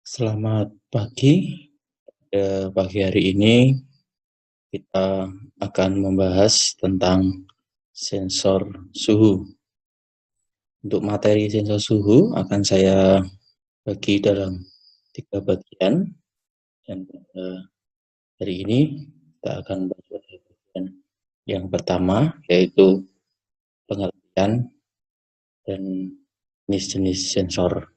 Selamat pagi. Pada pagi hari ini kita akan membahas tentang sensor suhu. Untuk materi sensor suhu akan saya bagi dalam 3 bagian, dan pada hari ini kita akan bahas bagian yang pertama, yaitu pengertian dan jenis-jenis sensor.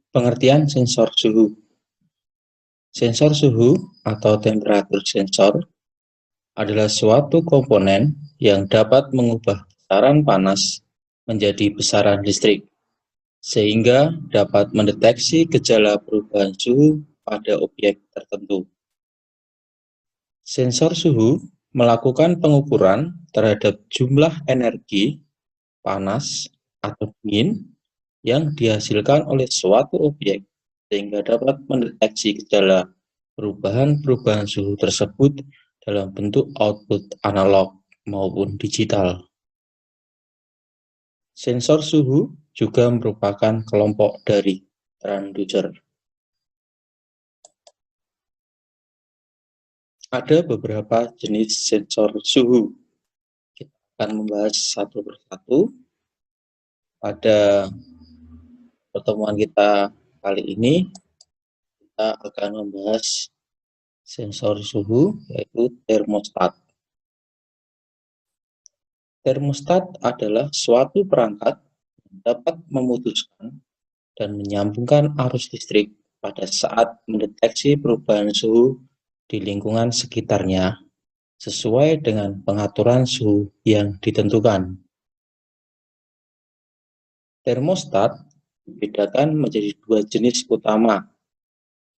Pengertian sensor suhu. Sensor suhu atau temperatur sensor adalah suatu komponen yang dapat mengubah besaran panas menjadi besaran listrik, sehingga dapat mendeteksi gejala perubahan suhu pada objek tertentu. Sensor suhu melakukan pengukuran terhadap jumlah energi panas atau dingin yang dihasilkan oleh suatu objek, sehingga dapat mendeteksi gejala perubahan suhu tersebut dalam bentuk output analog maupun digital. Sensor suhu juga merupakan kelompok dari transducer. Ada beberapa jenis sensor suhu. Kita akan membahas satu persatu. Pada pertemuan kita kali ini, kita akan membahas sensor suhu, yaitu termostat. Termostat adalah suatu perangkat yang dapat memutuskan dan menyambungkan arus listrik pada saat mendeteksi perubahan suhu di lingkungan sekitarnya sesuai dengan pengaturan suhu yang ditentukan. Termostat dibedakan menjadi 2 jenis utama,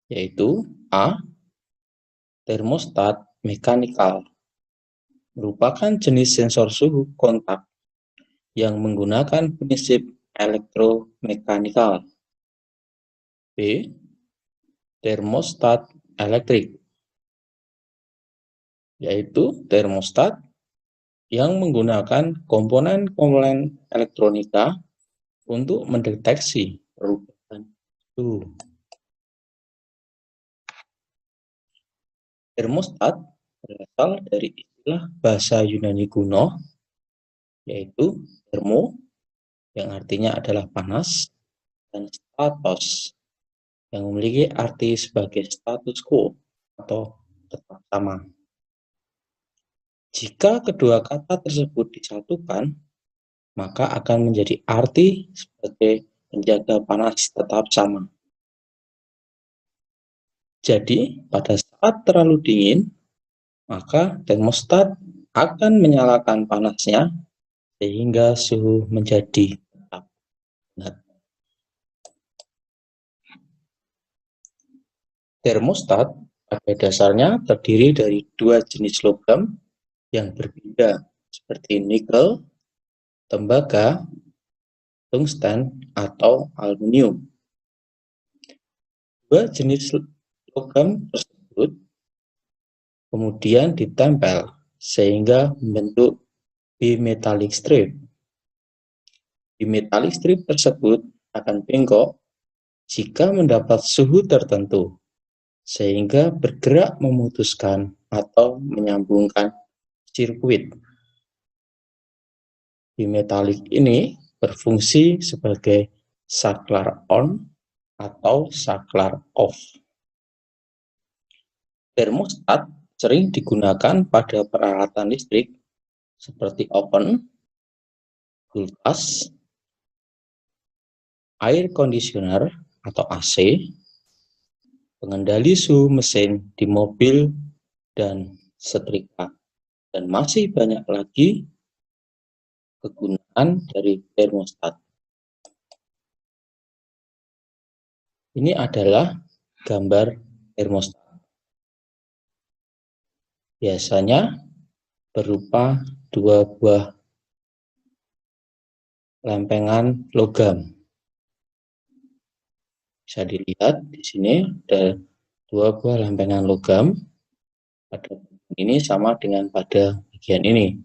yaitu A. Termostat mekanikal, merupakan jenis sensor suhu kontak yang menggunakan prinsip elektromekanikal. B. Termostat elektrik, yaitu termostat yang menggunakan komponen-komponen elektronika untuk mendeteksi perubahan suhu. Termostat berasal dari istilah bahasa Yunani kuno, yaitu termo, yang artinya adalah panas, dan statos, yang memiliki arti sebagai status quo atau tetap sama. Jika kedua kata tersebut disatukan, maka akan menjadi arti sebagai penjaga panas tetap sama. Jadi, pada saat terlalu dingin, maka termostat akan menyalakan panasnya sehingga suhu menjadi tetap hangat. Termostat pada dasarnya terdiri dari 2 jenis logam yang berbeda, seperti nikel, tembaga, tungsten, atau aluminium. 2 jenis logam tersebut kemudian ditempel sehingga membentuk bimetallic strip. Bimetallic strip tersebut akan bengkok jika mendapat suhu tertentu, sehingga bergerak memutuskan atau menyambungkan sirkuit. Bimetallic ini berfungsi sebagai saklar on atau saklar off. Termostat sering digunakan pada peralatan listrik seperti oven, kulkas, air conditioner atau AC, pengendali suhu mesin di mobil dan setrika, dan masih banyak lagi kegunaan dari termostat. Ini adalah gambar termostat. Biasanya berupa 2 buah lempengan logam. Bisa dilihat di sini ada 2 buah lempengan logam. Pada ini sama dengan pada bagian ini.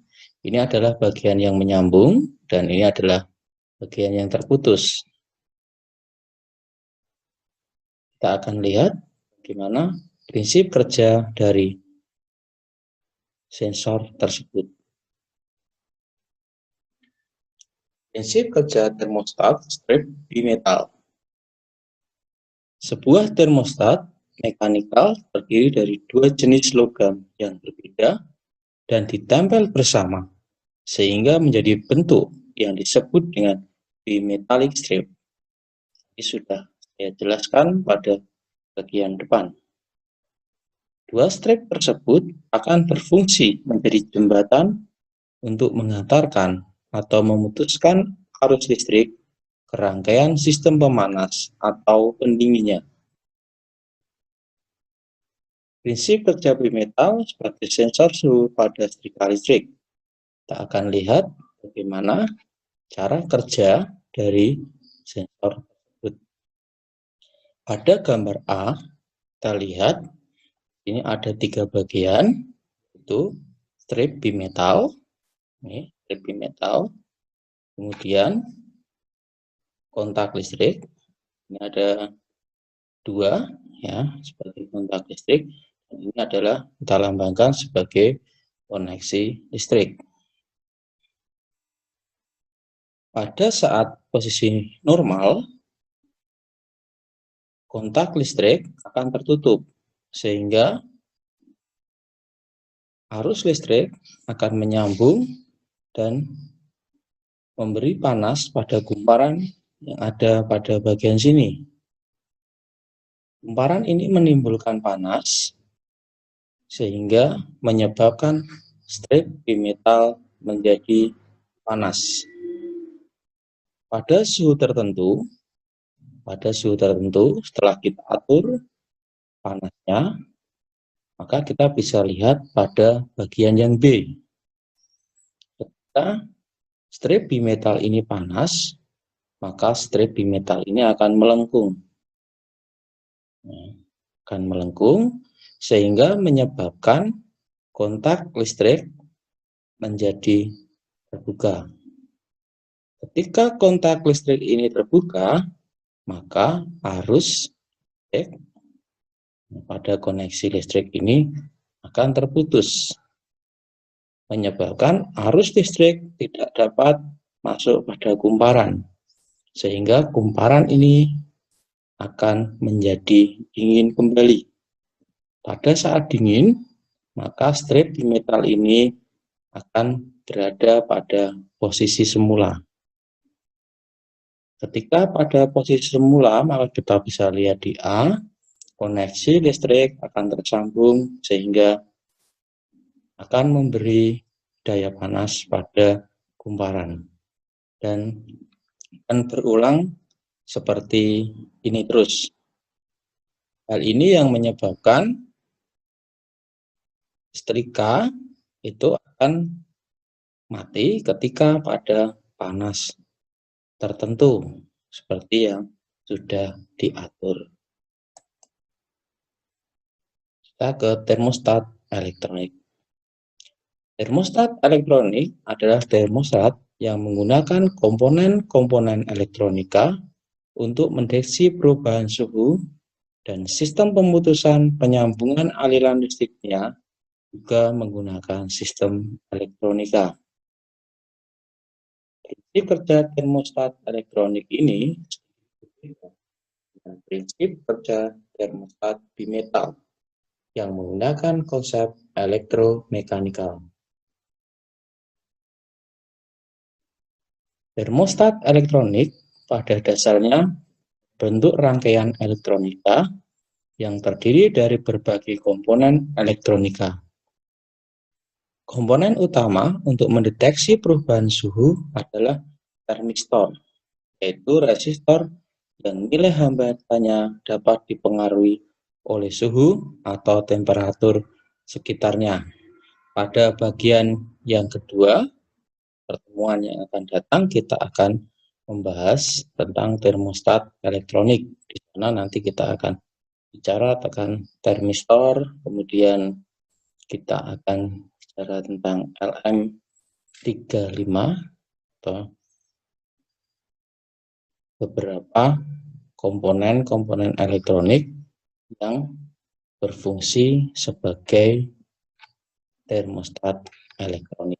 Ini adalah bagian yang menyambung dan ini adalah bagian yang terputus. Kita akan lihat bagaimana prinsip kerja dari sensor tersebut. Prinsip kerja termostat strip bimetal. Sebuah termostat mekanikal terdiri dari dua jenis logam yang berbeda dan ditempel bersama, sehingga menjadi bentuk yang disebut dengan bimetallic strip. Ini sudah saya jelaskan pada bagian depan. Dua strip tersebut akan berfungsi menjadi jembatan untuk mengantarkan atau memutuskan arus listrik ke rangkaian sistem pemanas atau pendinginnya. Prinsip kerja bimetal sebagai sensor suhu pada setrika listrik. Kita akan lihat bagaimana cara kerja dari sensor tersebut. Pada gambar A, kita lihat ini ada 3 bagian, itu strip bimetal, ini strip bimetal, kemudian kontak listrik, ini ada 2 ya sebagai kontak listrik, dan ini adalah kita lambangkan sebagai koneksi listrik. Pada saat posisi normal, kontak listrik akan tertutup, sehingga arus listrik akan menyambung dan memberi panas pada gumparan yang ada pada bagian sini. Gumparan ini menimbulkan panas, sehingga menyebabkan strip bimetal menjadi panas. Pada suhu tertentu, setelah kita atur panasnya, maka kita bisa lihat pada bagian yang B. Ketika strip bimetal ini panas, maka strip bimetal ini akan melengkung. Sehingga menyebabkan kontak listrik menjadi terbuka. Ketika kontak listrik ini terbuka, maka arus listrik pada koneksi listrik ini akan terputus, menyebabkan arus listrik tidak dapat masuk pada gumparan, sehingga gumparan ini akan menjadi dingin kembali. Pada saat dingin, maka strip bimetal ini akan berada pada posisi semula. Ketika pada posisi semula, maka kita bisa lihat di A, koneksi listrik akan tersambung sehingga akan memberi daya panas pada gumparan. Dan akan berulang seperti ini terus. Hal ini yang menyebabkan setrika itu akan mati ketika pada panas tertentu seperti yang sudah diatur. Kita ke termostat elektronik. Termostat elektronik adalah termostat yang menggunakan komponen-komponen elektronika untuk mendeteksi perubahan suhu dan sistem pemutusan penyambungan aliran listriknya juga menggunakan sistem elektronika. Prinsip kerja termostat elektronik ini dengan prinsip kerja termostat bimetal yang menggunakan konsep elektromekanikal. Termostat elektronik pada dasarnya bentuk rangkaian elektronika yang terdiri dari berbagai komponen elektronika. Komponen utama untuk mendeteksi perubahan suhu adalah termistor, yaitu resistor yang nilai hambatannya dapat dipengaruhi oleh suhu atau temperatur sekitarnya. Pada bagian yang kedua, pertemuan yang akan datang, kita akan membahas tentang termostat elektronik. Di sana nanti kita akan bicara tentang termistor, kemudian kita akan bicara tentang LM, 35 atau beberapa komponen-komponen elektronik yang berfungsi sebagai termostat elektronik.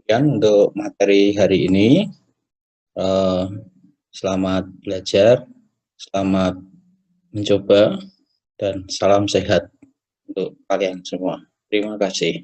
Sekian untuk materi hari ini. Selamat belajar, selamat mencoba, dan salam sehat untuk kalian semua. Terima kasih.